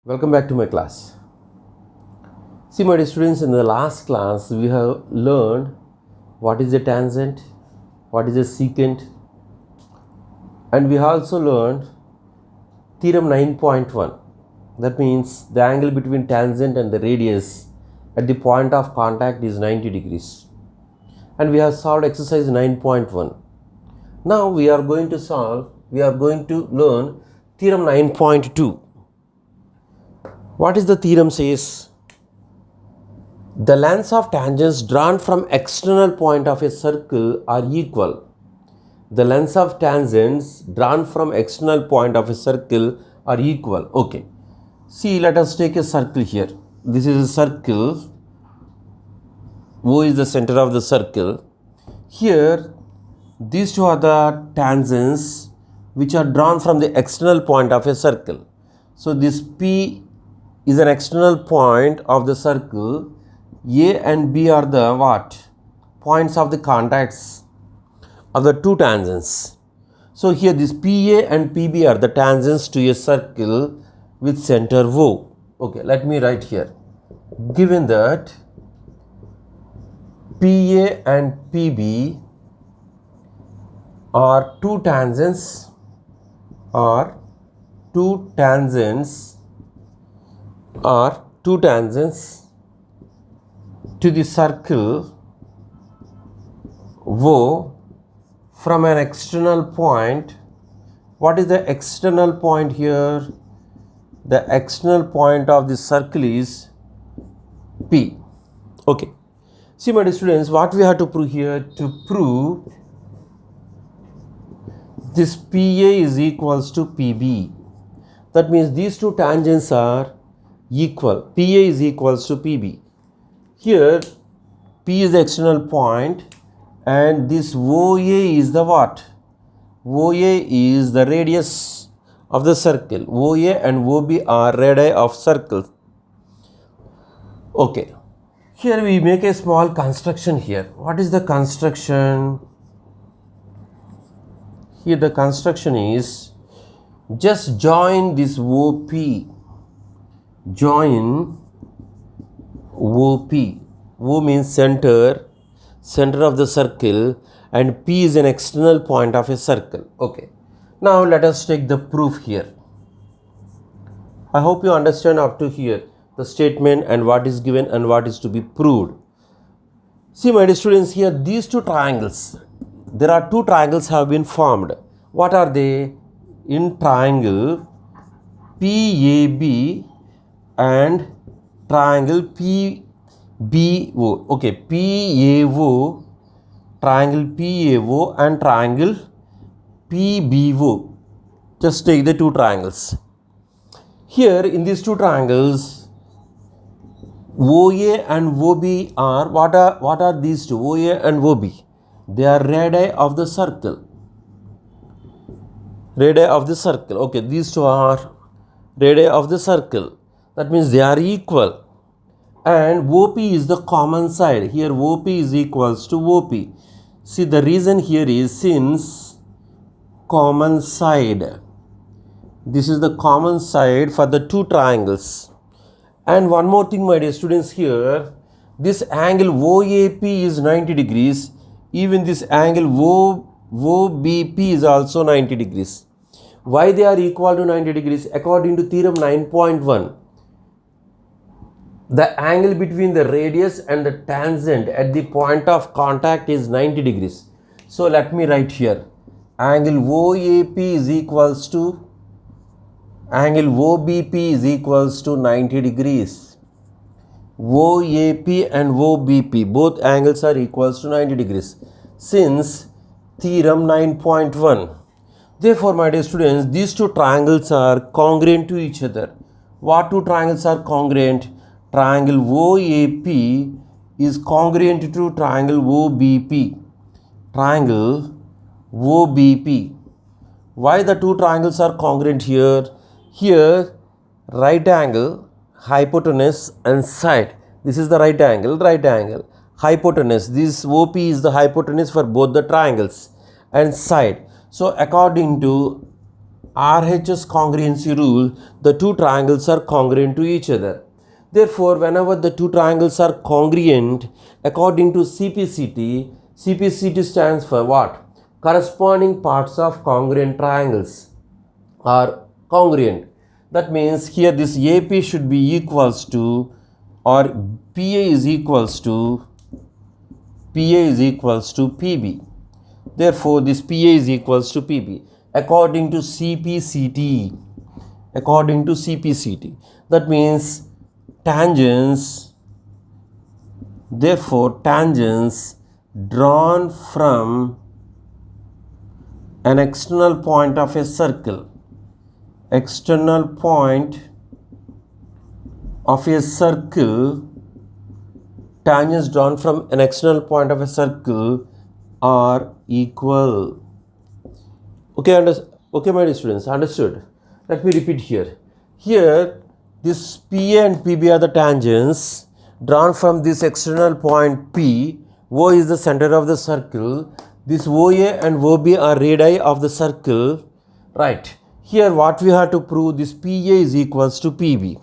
Welcome back to my class. See, my dear students, in the last class we have learned what is a tangent, what is a secant, and we also learned theorem 9.1. That means the angle between tangent and the radius at the point of contact is 90 degrees. And we have solved exercise 9.1. Now we are going to learn theorem 9.2. What is the theorem says? The lengths of tangents drawn from external point of a circle are equal. The lengths of tangents drawn from external point of a circle are equal. Okay. See, let us take a circle here. This is a circle. O is the center of the circle. Here, these two are the tangents which are drawn from the external point of a circle. So, this P is an external point of the circle. A and B are the what? Points of the contacts of the two tangents. So here this PA and PB are the tangents to a circle with center O. Okay, let me write here. Given that PA and PB are two tangents to the circle O from an external point. What is the external point here? The external point of the circle is P. Okay. See, my dear students, what we have to prove here? To prove this PA is equals to PB. That means these two tangents are equal. PA is equals to PB. Here, P is the external point and this OA is the what? OA is the radius of the circle. OA and OB are radii of circles. Okay. Here we make a small construction here. What is the construction? Here the construction is just join this OP. Join OP. O means center of the circle, and P is an external point of a circle. Okay. Now let us take the proof here. I hope you understand up to here the statement and what is given and what is to be proved. See, my dear students, here these two triangles. There are two triangles have been formed. What are they? In triangle PAB and triangle PBO. Okay, PAO, triangle PAO and triangle PBO. Just take the two triangles. Here in these two triangles, OA and OB are what are these two? OA and OB. They are radii of the circle. Radii of the circle. Okay, these two are radii of the circle. That means they are equal. And OP is the common side. Here OP is equals to OP. See, the reason here is since common side. This is the common side for the two triangles. And one more thing, my dear students, here this angle OAP is 90 degrees. Even this angle OBP is also 90 degrees. Why they are equal to 90 degrees? According to theorem 9.1. The angle between the radius and the tangent at the point of contact is 90 degrees. So let me write here. Angle OAP is equals to angle OBP is equals to 90 degrees. OAP and OBP, both angles are equals to 90 degrees. Since theorem 9.1. Therefore, my dear students, these two triangles are congruent to each other. What two triangles are congruent? Triangle OAP is congruent to triangle OBP. Triangle OBP. Why the two triangles are congruent here? Here, right angle, hypotenuse and side. This is the right angle. Hypotenuse. This OP is the hypotenuse for both the triangles and side. So, according to RHS congruency rule, the two triangles are congruent to each other. Therefore, whenever the two triangles are congruent, according to CPCT, CPCT stands for what? Corresponding parts of congruent triangles are congruent. That means here this AP should be equals to, or PA is equals to PB. Therefore, this PA is equals to PB according to CPCT. According to CPCT. That means tangents, therefore tangents drawn from an external point of a circle, external point of a circle, tangents drawn from an external point of a circle are equal. Okay, my dear students, understood? Let me repeat here. Here, this PA and PB are the tangents drawn from this external point P. O is the center of the circle. This OA and OB are radii of the circle. Right. Here what we have to prove, this PA is equals to PB.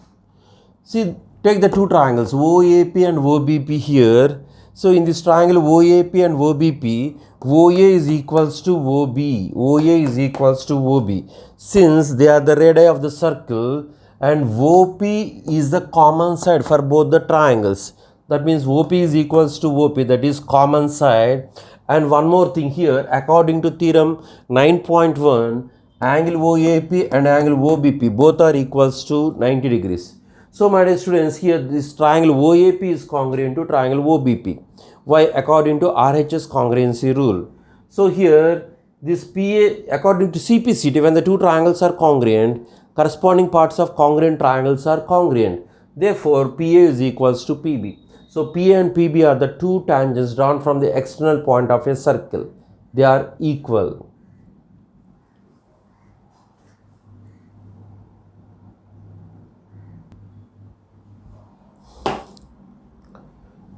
See, take the two triangles OAP and OBP here. So in this triangle OAP and OBP, OA is equals to OB. OA is equals to OB. Since they are the radii of the circle, and OP is the common side for both the triangles. That means OP is equals to OP, that is common side. And one more thing here, according to theorem 9.1, angle OAP and angle OBP both are equals to 90 degrees. So my dear students, here this triangle OAP is congruent to triangle OBP. Why? According to RHS congruency rule. So here this PA, according to CPCT, when the two triangles are congruent, corresponding parts of congruent triangles are congruent. Therefore, PA is equals to PB. So PA and PB are the two tangents drawn from the external point of a circle. They are equal.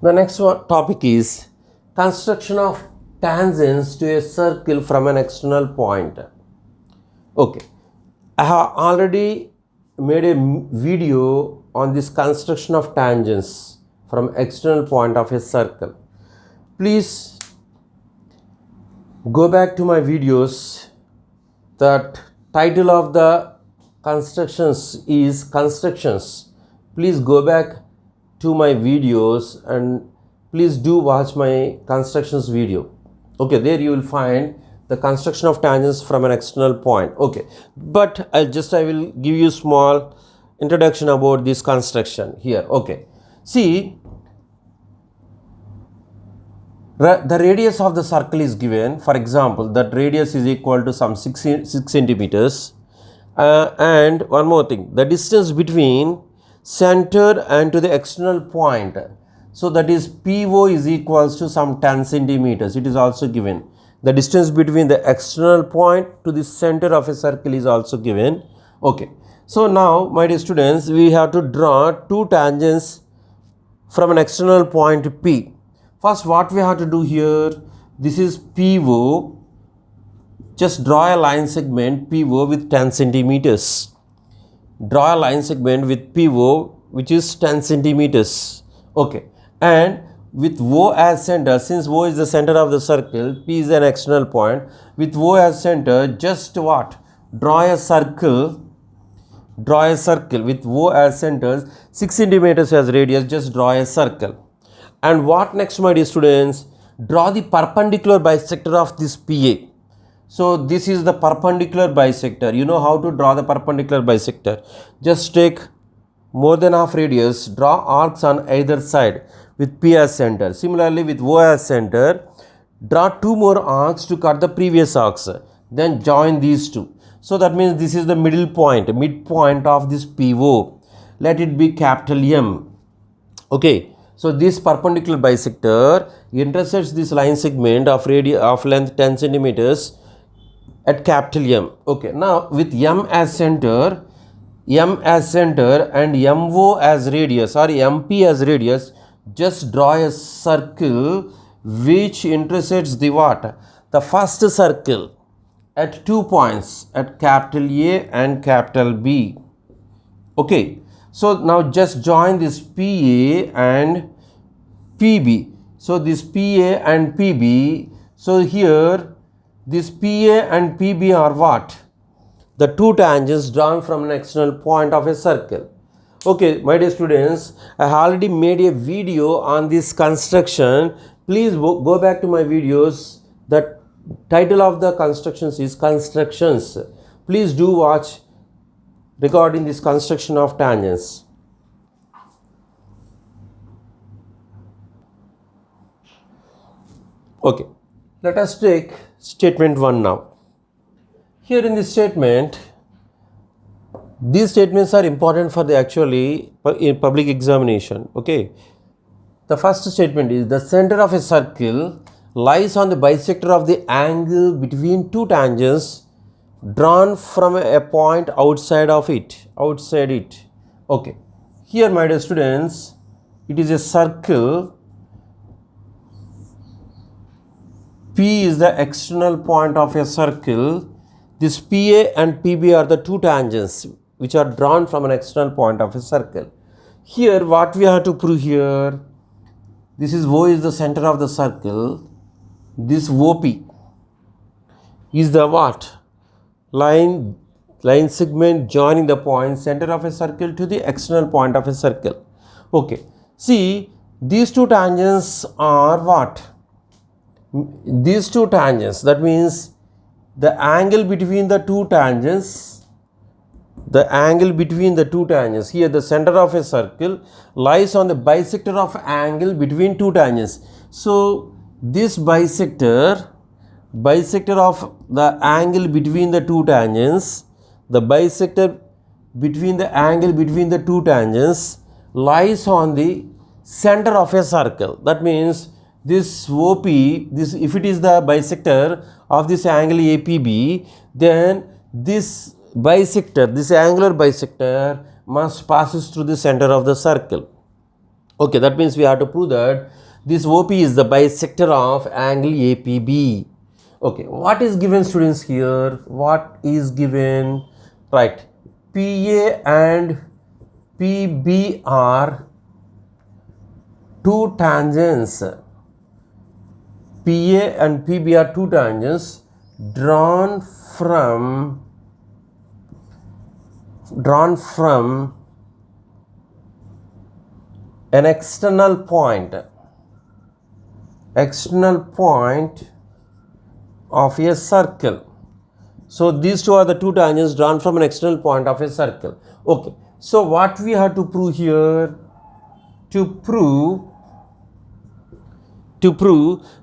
The next topic is construction of tangents to a circle from an external point. Okay, I have already made a video on this construction of tangents from external point of a circle. Please go back to my videos. The title of the constructions is constructions. Please go back to my videos and please do watch my constructions video. Okay, there you will find the construction of tangents from an external point. Okay, but I will give you small introduction about this construction here. Okay, see, the radius of the circle is given. For example, that radius is equal to some 6 centimeters. And one more thing, the distance between center and to the external point, so that is PO is equals to some 10 centimeters. It is also given. The distance between the external point to the center of a circle is also given. Okay, so now my dear students, we have to draw two tangents from an external point P. First, what we have to do here, this is PO. Just draw a line segment PO with 10 centimeters. Draw a line segment with PO which is 10 centimeters. Okay, and with O as center, since O is the center of the circle, P is an external point. With O as center, just what? Draw a circle. Draw a circle with O as center, 6 centimeters as radius. Just draw a circle. And what next, my dear students? Draw the perpendicular bisector of this PA. So this is the perpendicular bisector. You know how to draw the perpendicular bisector. Just take more than half radius, draw arcs on either side with P as center. Similarly, with O as center, draw two more arcs to cut the previous arcs. Then join these two. So that means this is the middle point, midpoint of this PO. Let it be capital M. Okay. So this perpendicular bisector intersects this line segment of length 10 centimeters at capital M. Okay, now with M as center and MO as radius or MP as radius, just draw a circle which intersects the what? The first circle at 2 points, at capital A and capital B. Okay, so now just join this PA and PB. So this PA and PB, so here this PA and PB are what? The two tangents drawn from an external point of a circle. Okay, my dear students, I already made a video on this construction. Please go back to my videos. The title of the constructions is constructions. Please do watch regarding this construction of tangents. Okay, let us take statement 1 now. Here in this statement, these statements are important for the actually in public examination. Okay, the first statement is the center of a circle lies on the bisector of the angle between two tangents drawn from a point outside it. Okay, here my dear students, it is a circle. P is the external point of a circle. This PA and PB are the two tangents which are drawn from an external point of a circle. Here what we have to prove here, this is O is the center of the circle. This OP is the what? Line segment joining the point center of a circle to the external point of a circle. Okay, see, these two tangents are what? These two tangents, that means the angle between the two tangents, here the center of a circle lies on the bisector of angle between two tangents. So this bisector of the angle between the two tangents, the bisector between the angle between the two tangents lies on the center of a circle. That means this OP, this, if it is the bisector of this angle APB, then this bisector, this angular bisector must passes through the center of the circle. Okay, that means we have to prove that this OP is the bisector of angle APB. Okay, what is given, students, here? What is given? Right, PA and PB are two tangents. PA and PB are two tangents drawn from an external point of a circle. So these two are the two tangents drawn from an external point of a circle. Okay, so what we have to prove here? To prove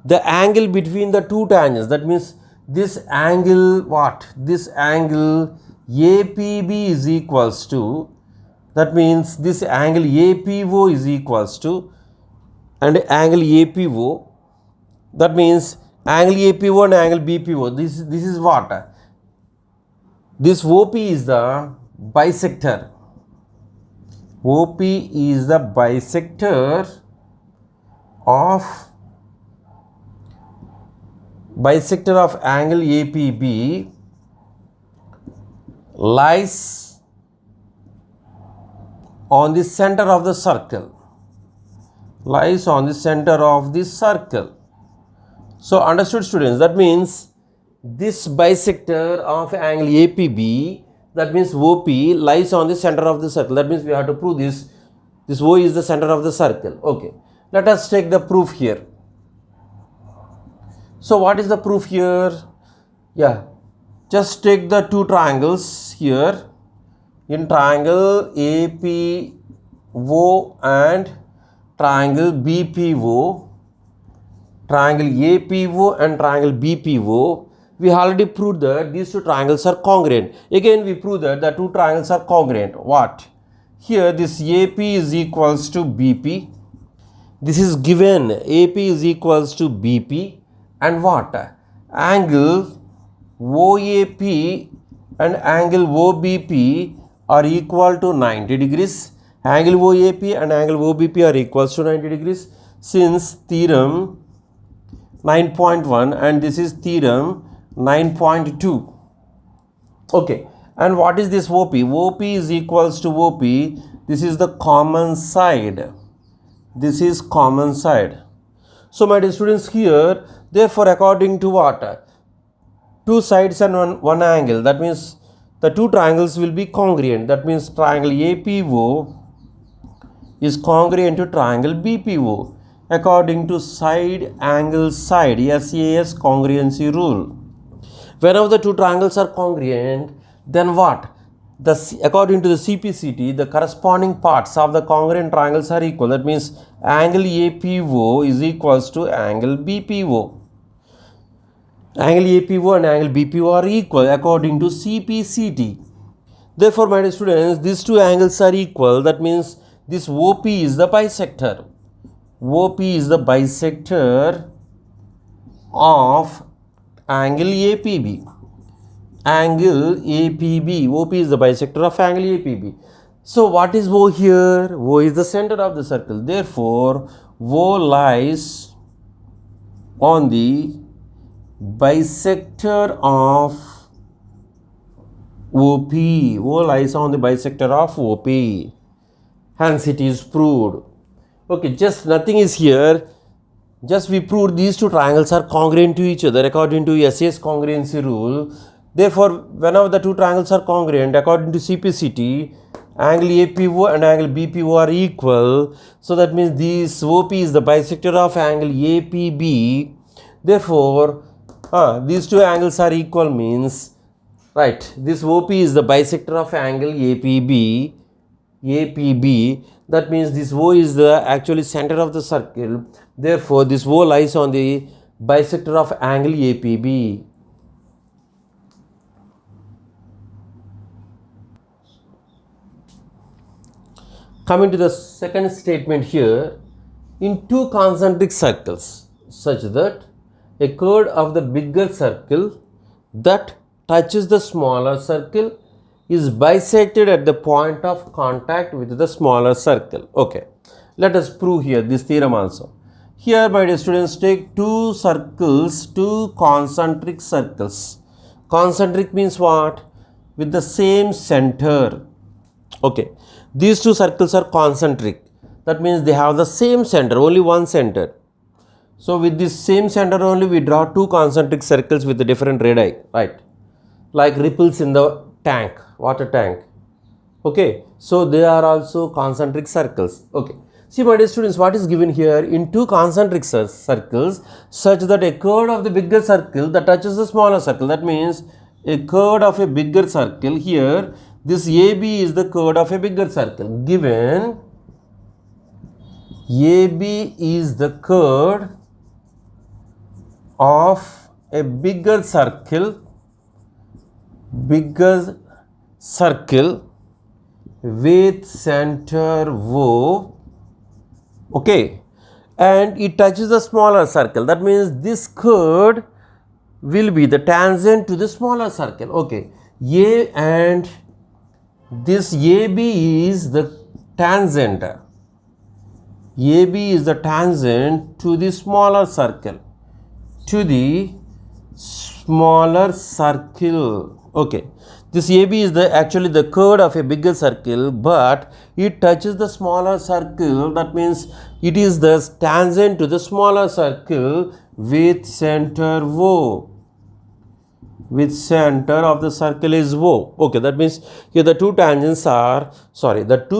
the angle between the two tangents, that means this angle, what? This angle APB is equals to, that means this angle APO is equals to, and angle APO, that means angle APO and angle BPO, this is what? This OP is the bisector. OP is the bisector of angle APB lies on the center of the circle. So understood, students? That means this bisector of angle APB, that means OP, lies on the center of the circle. That means we have to prove this O is the center of the circle. Okay, let us take the proof here. So what is the proof here? Yeah, just take the two triangles here. In triangle APO and triangle BPO, triangle APO and triangle BPO, we already proved that these two triangles are congruent. Again, we proved that the two triangles are congruent. What? Here this AP is equals to BP. This is given, AP is equals to BP, and what? Angle OAP and angle OBP are equal to 90 degrees. Angle OAP and angle OBP are equals to 90 degrees. Since theorem 9.1 and this is theorem 9.2. Okay, and what is this OP? OP is equals to OP. This is the common side. This is common side. So my dear students, here, therefore, according to what? Two sides and one angle. That means the two triangles will be congruent. That means triangle APO is congruent to triangle BPO according to side angle side SAS congruency rule. Whenever the two triangles are congruent, then what? According to the CPCT, the corresponding parts of the congruent triangles are equal. That means angle APO is equals to angle BPO. Angle APO and angle BPO are equal according to CPCT. Therefore, my dear students, these two angles are equal. That means this OP is the bisector. OP is the bisector of angle APB. Angle APB. OP is the bisector of angle APB. So what is O here? O is the center of the circle. Therefore, O lies on the bisector of OP. O lies on the bisector of OP. Hence it is proved. Okay, just nothing is here. Just we proved these two triangles are congruent to each other according to SAS congruency rule. Therefore, whenever the two triangles are congruent according to CPCT, angle APO and angle BPO are equal. So that means this OP is the bisector of angle APB. Therefore, these two angles are equal means, right, this OP is the bisector of angle APB. That means this O is the actually center of the circle. Therefore, this O lies on the bisector of angle APB. Coming to the second statement here, in two concentric circles such that a chord of the bigger circle that touches the smaller circle is bisected at the point of contact with the smaller circle. Okay, let us prove here this theorem also. Here, my dear students, take two circles, two concentric circles. Concentric means what? With the same center. Okay, these two circles are concentric. That means they have the same center, only one center. So with this same center only, we draw two concentric circles with the different radii, right? Like ripples in the tank, water tank. Okay, so they are also concentric circles. Okay, see my dear students, what is given here? In two concentric circles such that a chord of the bigger circle that touches the smaller circle. That means a chord of a bigger circle. Here this AB is the chord of a bigger circle. Given AB is the chord of a bigger circle with center O, okay, and it touches the smaller circle. That means this chord will be the tangent to the smaller circle. Okay, A and this AB is the tangent. AB is the tangent to the smaller circle. Okay, this AB is actually the chord of a bigger circle, but it touches the smaller circle. That means it is the tangent to the smaller circle with center O. With center of the circle is O. Okay, that means here the two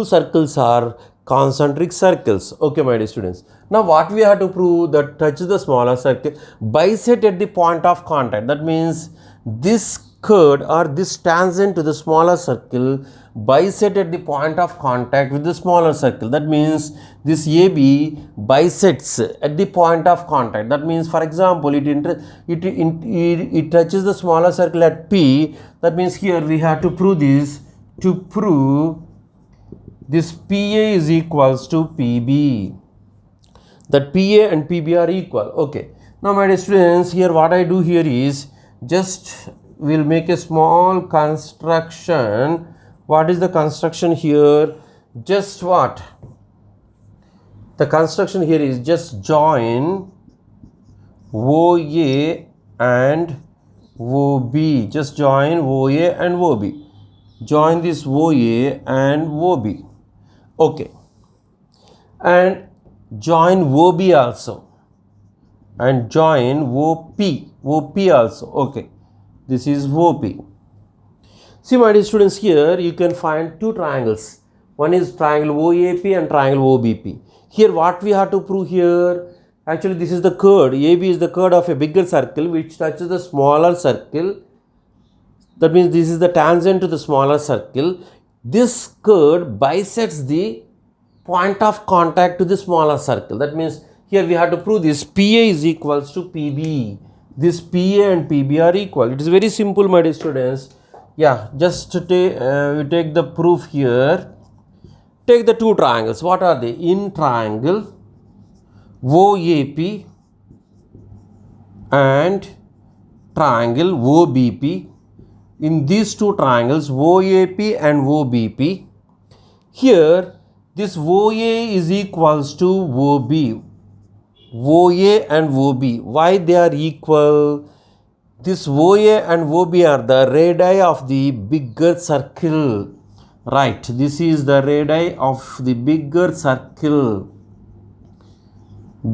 circles are concentric circles. Okay, my dear students. Now what we have to prove? That touches the smaller circle, bisect at the point of contact. That means this chord or this tangent to the smaller circle bisect at the point of contact with the smaller circle. That means this AB bisects at the point of contact. That means, for example, it touches the smaller circle at P. That means here we have to prove this. To prove this, PA is equals to PB. That PA and PB are equal. Okay. Now, my dear students, here what I do here is just we'll make a small construction. What is the construction here? Just what? The construction here is just join OA and OB. Just join OA and OB. Join this OA and OB. Okay. And join OB also. And join OP. OP also. Okay. This is OP. See, my dear students, here you can find two triangles. One is triangle OAP and triangle OBP. Here what we have to prove here? Actually, this is the chord. AB is the chord of a bigger circle which touches the smaller circle. That means this is the tangent to the smaller circle. This chord bisects the point of contact to the smaller circle. That means here we have to prove this PA is equals to PB. This PA and PB are equal. It is very simple, my dear students. Yeah, just to we take the proof here. Take the two triangles. What are they? In triangle OAP and triangle OBP. In these two triangles OAP and OBP, here this OA is equals to OB. OA and OB. Why they are equal? This OA and OB are the radii of the bigger circle. Right, this is the radii of the bigger circle.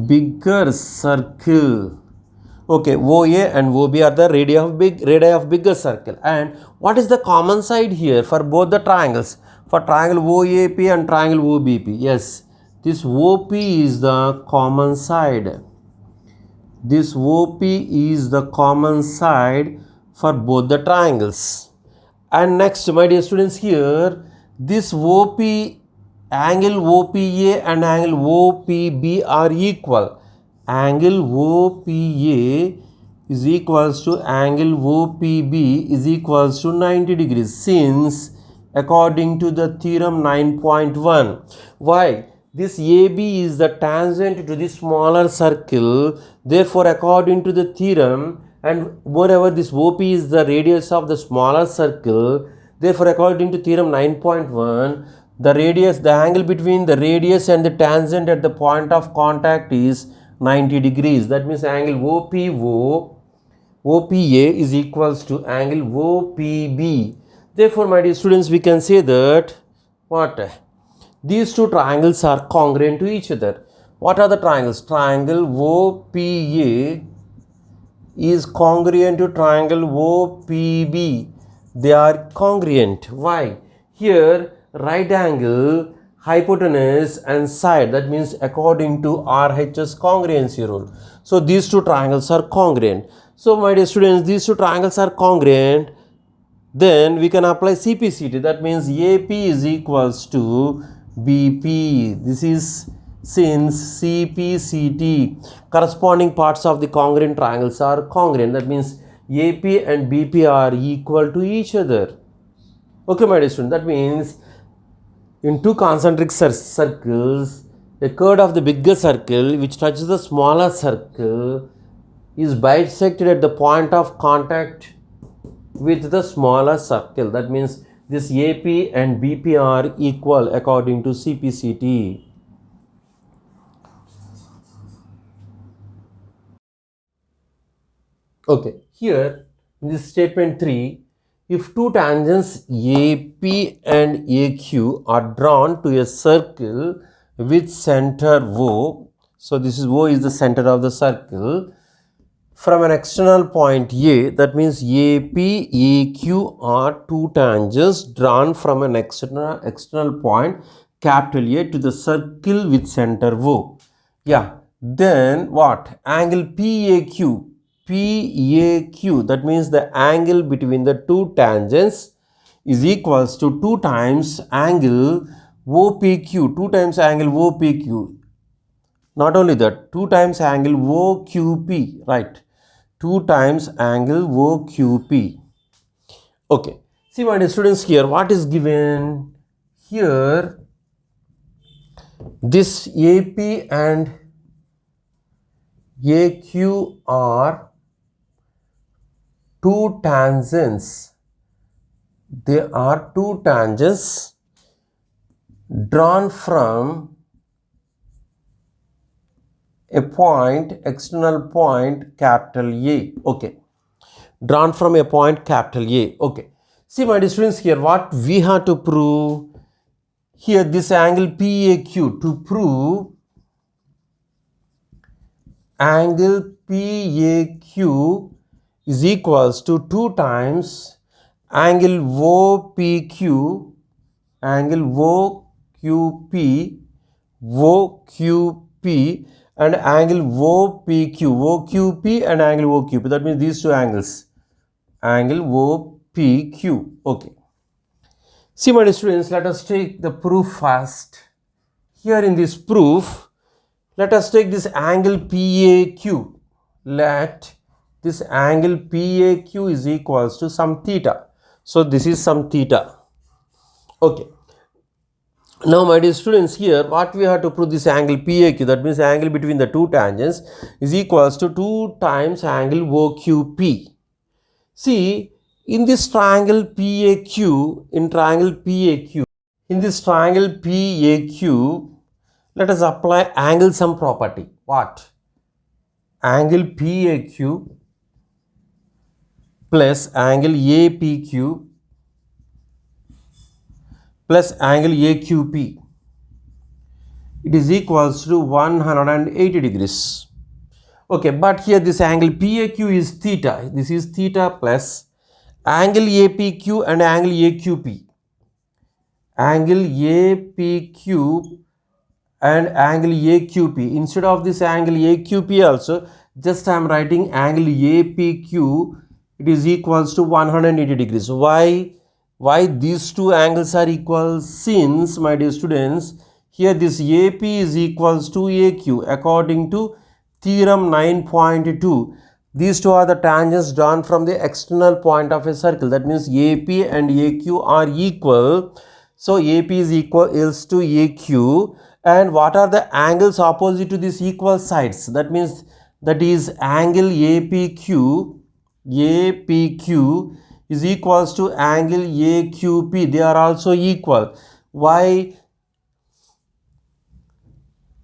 Bigger circle. Okay, OA and OB are the radii of bigger circle. And what is the common side here for both the triangles? For triangle OAP and triangle OBP. Yes, this OP is the common side. This OP is the common side for both the triangles. And next, my dear students, here this OP, angle OPA and angle OPB are equal. Angle OPA is equals to angle OPB is equals to 90 degrees, since according to the theorem 9.1. Why? This AB is the tangent to the smaller circle. Therefore, according to the theorem, and moreover this OP is the radius of the smaller circle. Therefore, according to theorem 9.1, the radius, the angle between the radius and the tangent at the point of contact is 90 degrees. That means angle OPA is equals to angle OPB. Therefore, my dear students, we can say that what? These two triangles are congruent to each other. What are the triangles? Triangle OPA is congruent to triangle OPB. They are congruent. Why? Here right angle, hypotenuse and side, that means according to RHS congruency rule. So these two triangles are congruent. So my dear students, these two triangles are congruent. Then we can apply CPCT. That means AP is equals to BP. This is since CPCT, corresponding parts of the congruent triangles are congruent. That means AP and BP are equal to each other. Okay, my dear student, that means in two concentric circles, the chord of the bigger circle which touches the smaller circle is bisected at the point of contact with the smaller circle. That means this AP and BP are equal according to CPCT. Okay, here in this statement 3, if two tangents AP and AQ are drawn to a circle with center O, so this is O is the center of the circle, from an external point A, that means AP, AQ are two tangents drawn from an external point capital A to the circle with center O. Yeah, then what? Angle PAQ, that means the angle between the two tangents is equals to 2 times angle OPQ, 2 times angle OPQ. Not only that, 2 times angle OQP, right? 2 times angle OQP. Okay. See, my dear students, here what is given? Here this AP and AQ are two tangents. They are two tangents drawn from a point, external point capital A. Okay. drawn from a point capital A. Okay. See my dear students, here what we have to prove, here this angle PAQ, to prove angle PAQ is equals to 2 times angle OPQ, angle OQP, OQP and angle OPQ, OQP and angle OQP. That means these two angles, angle OPQ. Okay. See my dear students, let us take the proof first. Here in this proof, let us take this angle PAQ. Let this angle PAQ is equals to some theta. So this is some theta. Okay. Now my dear students, here what we have to prove, this angle PAQ, that means angle between the two tangents, is equals to 2 times angle OQP. See, in this triangle PAQ, in this triangle PAQ, let us apply angle sum property. What? Angle PAQ plus angle APQ plus angle AQP, it is equals to 180 degrees. Okay, but here this angle PAQ is theta. This is theta plus angle APQ and angle AQP. Angle APQ and angle AQP. Instead of this angle AQP also, just I am writing angle APQ. It is equals to 180 degrees. Why these two angles are equal? Since my dear students, here this AP is equals to AQ according to theorem 9.2. These two are the tangents drawn from the external point of a circle. That means AP and AQ are equal. So AP is equals to AQ. And what are the angles opposite to these equal sides? That means that is angle APQ is equals to angle AQP. They are also equal. Why?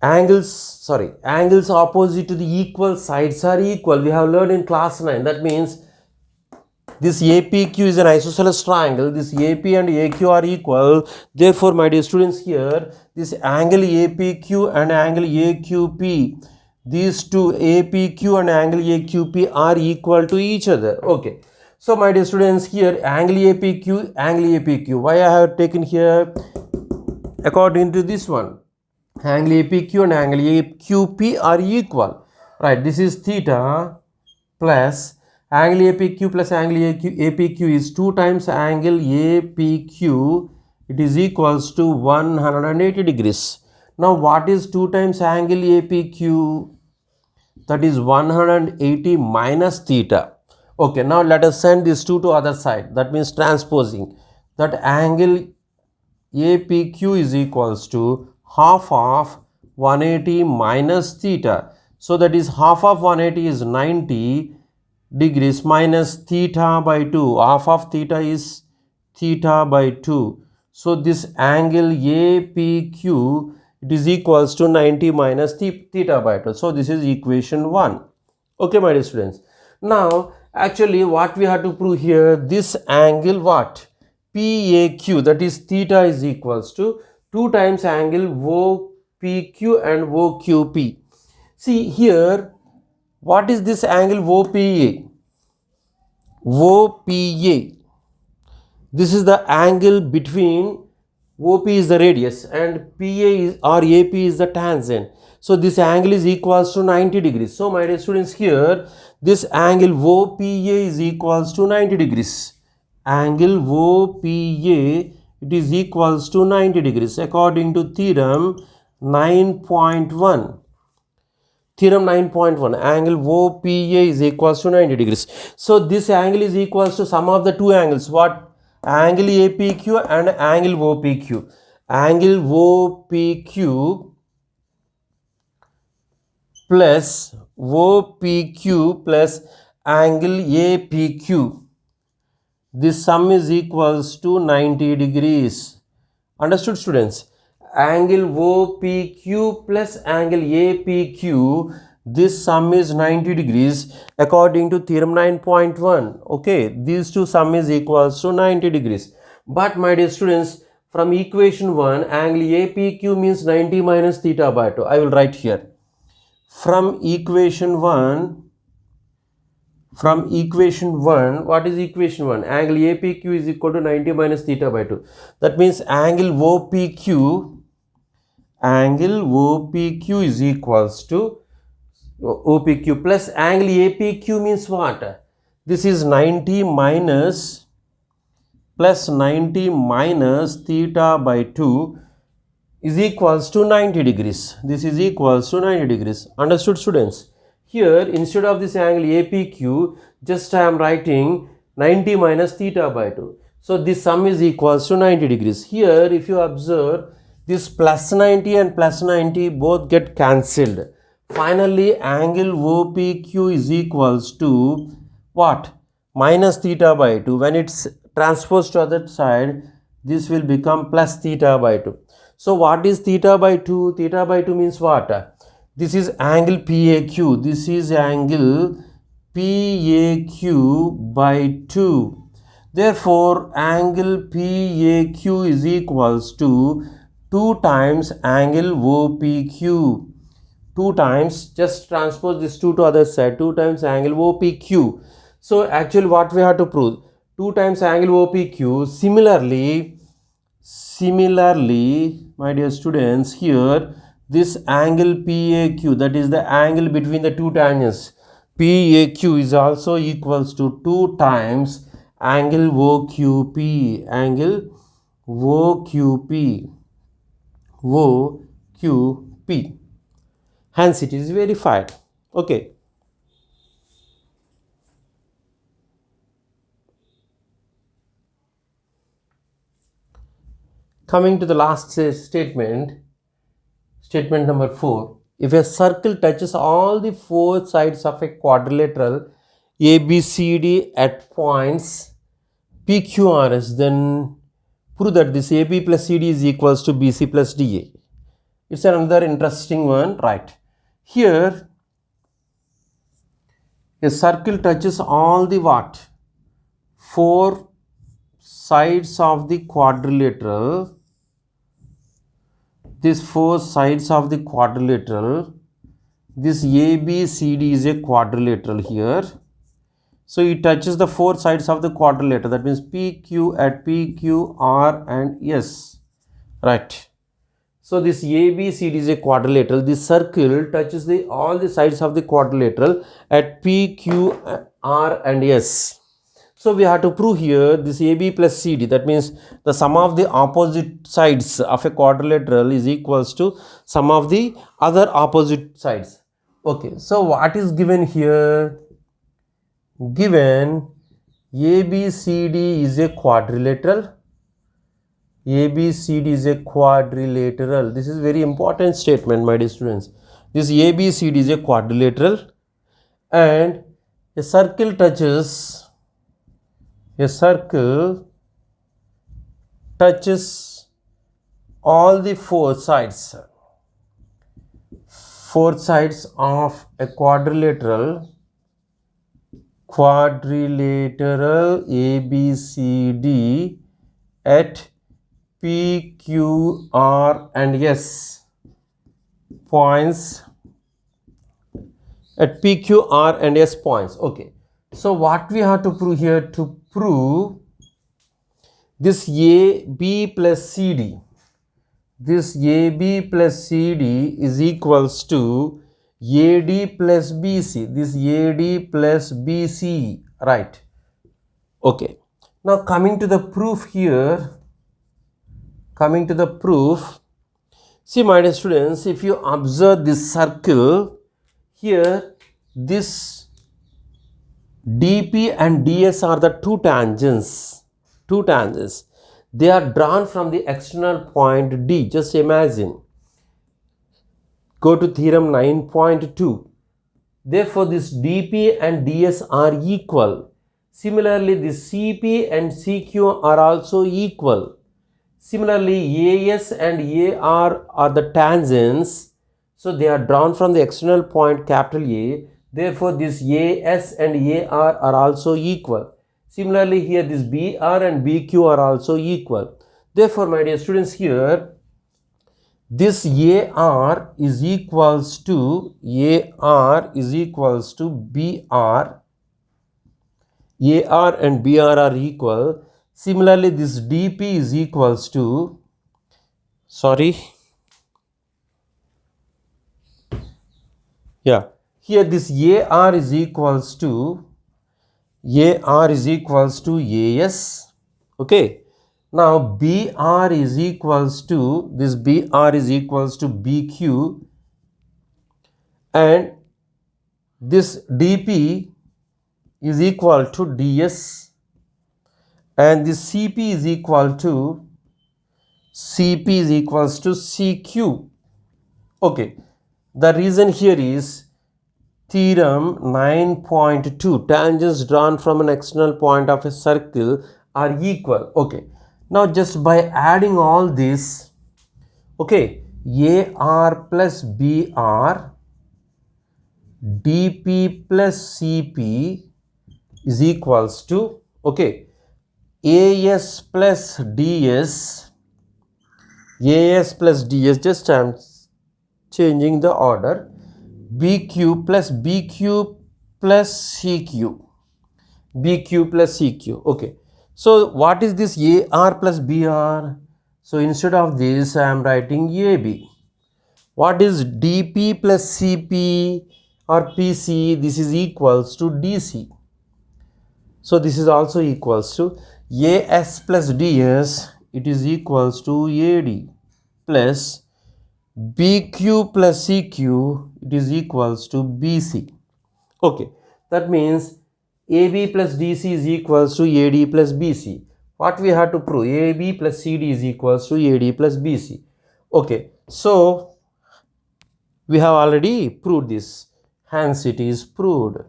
Angles opposite to the equal sides are equal. We have learned in class 9. That means this APQ is an isosceles triangle. This AP and AQ are equal. Therefore, my dear students, here this angle APQ and angle AQP, these two APQ and angle AQP are equal to each other. Okay. So, my dear students, here angle APQ. Why I have taken here according to this one? Angle APQ and angle AQP are equal. Right. This is theta plus angle APQ plus angle APQ is 2 times angle APQ. It is equals to 180 degrees. Now, what is 2 times angle APQ? That is 180 minus theta. Okay, now let us send this 2 to other side. That means transposing. That angle APQ is equals to half of 180 minus theta. So that is half of 180 is 90 degrees minus theta by 2. Half of theta is theta by 2. So this angle APQ, it is equals to 90 minus theta by 2. So this is equation 1. Okay, my dear students. Now, actually what we have to prove here, this angle what? PAQ, that is theta, is equals to 2 times angle OPQ and OQP. See here, what is this angle OPA? OPA. This is the angle between, OP is the radius and PA is, or AP is the tangent. So this angle is equals to 90 degrees. So my dear students, here this angle OPA is equals to 90 degrees. Angle OPA, it is equals to 90 degrees according to theorem 9.1. Theorem 9.1, angle OPA is equals to 90 degrees. So this angle is equals to sum of the two angles. What? Angle APQ and angle OPQ. Angle OPQ plus OPQ plus angle APQ. This sum is equals to 90 degrees. Understood, students? Angle OPQ plus angle APQ, This sum is 90 degrees according to theorem 9.1. Okay, these two sum is equals to 90 degrees. But my dear students, from equation 1, angle APQ means 90 minus theta by 2. I will write here. From equation 1, what is equation 1? Angle APQ is equal to 90 minus theta by 2. That means angle OPQ is equals to OPQ plus angle APQ means what? This is 90 minus plus 90 minus theta by 2 is equals to 90 degrees. This is equals to 90 degrees. Understood, students? Here, instead of this angle APQ, just I am writing 90 minus theta by 2. So, this sum is equals to 90 degrees. Here, if you observe, this plus 90 and plus 90 both get cancelled. Finally, angle OPQ is equals to what? Minus theta by 2. When it's transposed to other side, this will become plus theta by 2. So, what is theta by 2? Theta by 2 means what? This is angle PAQ. This is angle PAQ by 2. Therefore, angle PAQ is equals to 2 times angle OPQ. 2 times, just transpose this 2 to other side, 2 times angle OPQ. So, actually what we have to prove? 2 times angle OPQ. Similarly, my dear students, here this angle PAQ, that is the angle between the two tangents, PAQ is also equals to 2 times angle OQP, OQP. Hence it is verified. Okay. Coming to the last statement number 4. If a circle touches all the 4 sides of a quadrilateral ABCD at points PQRS, then prove that this AB plus CD is equals to BC plus DA. It's another interesting one, right? Here, a circle touches all the what? 4 sides of the quadrilateral. These 4 sides of the quadrilateral, this ABCD is a quadrilateral here. So it touches the 4 sides of the quadrilateral. That means PQ at PQ, R and S. Right. So this ABCD is a quadrilateral. This circle touches all the sides of the quadrilateral at PQ, R and S. So we have to prove here this AB plus CD, that means the sum of the opposite sides of a quadrilateral is equals to sum of the other opposite sides. Okay, so what is given here? Given ABCD is a quadrilateral. ABCD is a quadrilateral. This is very important statement, my dear students. This ABCD is a quadrilateral and a circle touches all the 4 sides of a quadrilateral ABCD at P, Q, R and S points, at P, Q, R and S points. Okay. So what we have to prove here? To prove this AB plus CD. This AB plus CD is equals to AD plus BC. This AD plus BC. Right. Okay. Now coming to the proof here. See, my dear students, if you observe this circle here, this DP and DS are the two tangents. They are drawn from the external point D. Just imagine. Go to theorem 9.2. Therefore, this DP and DS are equal. Similarly, this CP and CQ are also equal. Similarly, AS and AR are the tangents. So they are drawn from the external point capital A. Therefore, this AS and AR are also equal. Similarly, here this BR and BQ are also equal. Therefore, my dear students, here this AR is equals to BR. AR and BR are equal. Similarly, this DP is equals to, here this AR is equals to AS. Okay. Now BR is equals to BQ, and this DP is equal to DS, and this CP is equals to CQ. Okay. The reason here is theorem 9.2, tangents drawn from an external point of a circle are equal. Okay. Now just by adding all this, okay, AR plus BR, DP plus CP is equals to, okay, AS plus DS, just I am changing the order, BQ plus CQ. Okay. So what is this AR plus BR? So instead of this, I am writing AB. What is DP plus CP or PC? This is equals to DC. So this is also equals to AS plus DS. It is equals to AD plus BQ plus CQ. It is equals to BC. Okay. That means AB plus DC is equals to AD plus BC. What we have to prove? AB plus CD is equals to AD plus BC. Okay. So we have already proved this. Hence it is proved.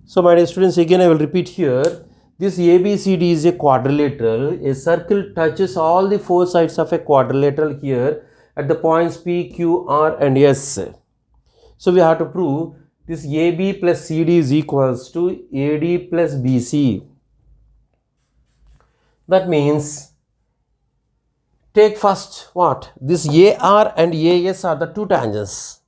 So my dear students, again I will repeat here. This ABCD is a quadrilateral. A circle touches all the four sides of a quadrilateral here at the points P, Q, R and S. So we have to prove this AB plus CD is equals to AD plus BC. That means, take first what? This AR and AS are the two tangents.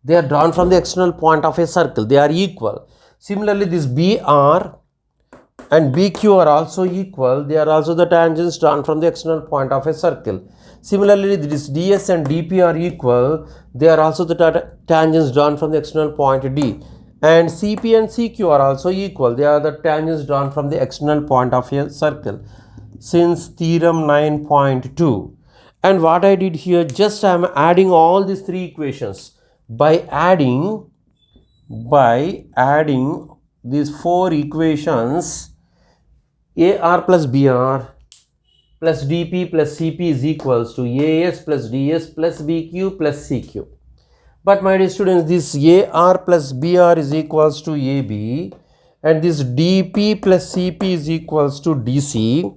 They are drawn from the external point of a circle. They are equal. Similarly, this BR and BQ are also equal. They are also the tangents drawn from the external point of a circle. Similarly, this DS and DP are equal. They are also the tangents drawn from the external point D. And CP and CQ are also equal. They are the tangents drawn from the external point of a circle. Since theorem 9.2. And what I did here, just I am adding all these three equations. By adding these four equations, AR plus BR plus DP plus CP is equals to AS plus DS plus BQ plus CQ. But my dear students, this AR plus BR is equals to AB, and this DP plus CP is equals to DC,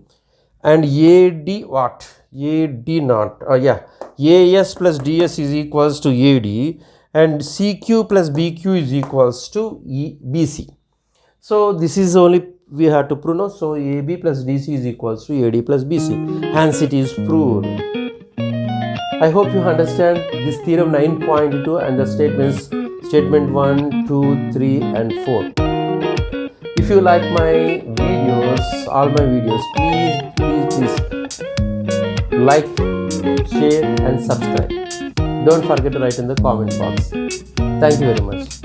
and AD what? AD not, AS plus DS is equals to AD, and CQ plus BQ is equals to BC. So this is only we have to prove now. So AB plus DC is equals to AD plus BC. Hence it is proved. I hope you understand this theorem 9.2 and the statement 1, 2, 3 and 4. If you like my videos, all my videos, please like, share and subscribe. Don't forget to write in the comment box. Thank you very much.